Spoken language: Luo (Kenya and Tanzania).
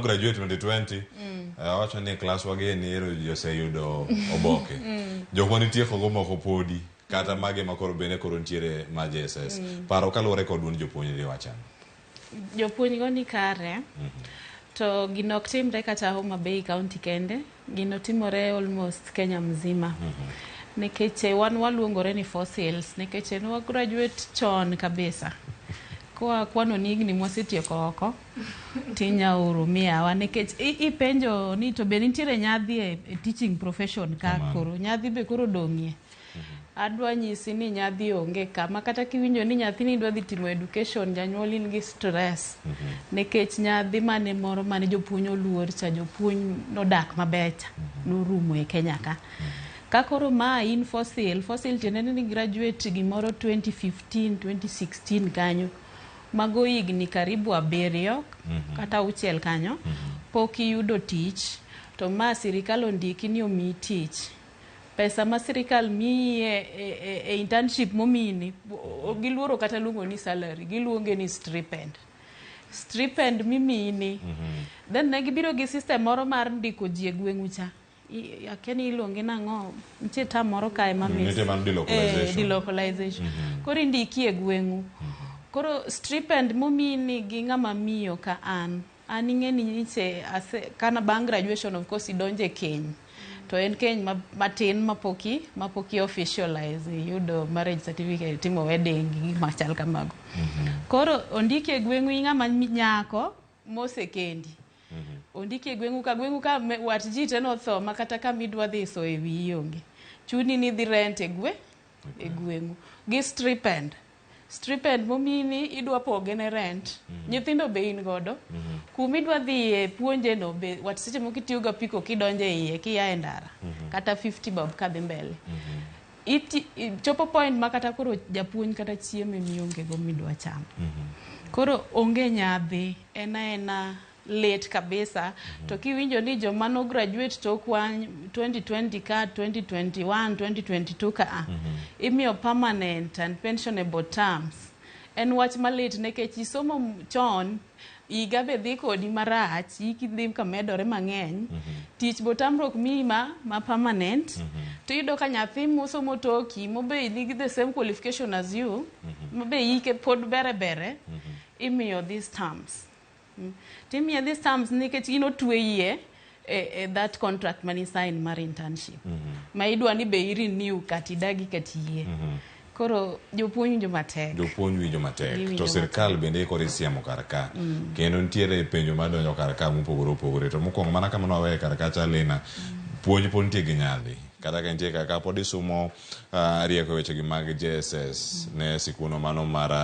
Graduate 2020, wacho ni class wage ni ero yoseyudo oboke. Joko nitie kogo moko podi kata mage makoro bene koro ntiere ma JSS. Paro kaluwore kod un jopuonjre wachano. Jopuonj go ni kare. To gino ok timre kata Homa Bay County kende, gino timore almost Kenya mzima. Nekeche wan waluongore ni fossils, nekeche nwa graduate chon kabisa. Kwa kwano nigni mwasetieko oko tinya uru miawa nekech ipenjo ni to be nitiere nyadhi e teaching profession ka koro nyadhi be koro dong'ie. Adwa nyisi ni nyadhi onge kama kata kiwinjo ni nyathini dwa dhi timo education janyuol in gi stress nekech nyadhi mane moro mane jopuonj oluor cha jopuonj nodak mabecha norumo e Kenya ka. Ka koro ma in fossil tiende ni graduate gimoro 2015 2016 kanyo mago higni karibu 7 kata 6 kanyo pok iyudo tich to ma sirikal ondiki ni omi tich. Pesa ma sirikal miyi e internship momini giluoro kata luongo ni salary, giluonge ni stipend mimini. Then ne gibiro gi system moro mar ndiko ji e gweng'u cha. Akeni iluonge nang'o nitie tam moro kae mamis delocalization. Koro indiki e gweng'u. Koro stipend momini gi ng'ama miyo ka an ing'eni niche kana bang' graduation of course idonje keny. To en keny matin mapoki officialize yudo marriage certificate timo wedding gi machal kamago. Koro ondiki e gweng'u ng'ama nyako mosekendi. Ondiki e gweng'u ka wat ji te notho makata ka midwa dhi so e wiyi onge. Chuni ni dhi rent e gweng'u gi stipend momini idwa poge ne rent. Nyithindo be in godo. Kumidwa dhi e puonje no be wat seche moko itiyo ga piko kidonje iye kiya e ndara. Kata 50 bob kadhi mbele. Chopo point makata koro japuonj kata chiemo mionge go midwa chamo. Koro onge nyadhi ena late kabisa. To kiwinjo ni joma no graduate to kwan 2020 ka 2021 2022 ka imiyo permanent and pensionable terms. En wach malate nekech isomo chon iga be dhi kodi marach ikidhi ka medore mang'eny. Tich botamrok mi ma permanent. To yudo ka nyathi mosomo toki mobe nigi the same qualification as you mobe ike pod bere imiyo these terms. Timia these terms nikech ino tweye that contract mani sign mar internship. Ma idwa ni be renew katidagi katiye. Koro jopuonj jomatek. To sirkal bende kore siamo karaka. Kendo ntiere penjo madonjo karaka mopogore. To mokwongo mana kama nwawe karaka chalina puonj pon tie gi nyadhi. Kata ka ntie kaka podi sumo rieko weche gi mag JSS ne sikuno mano mara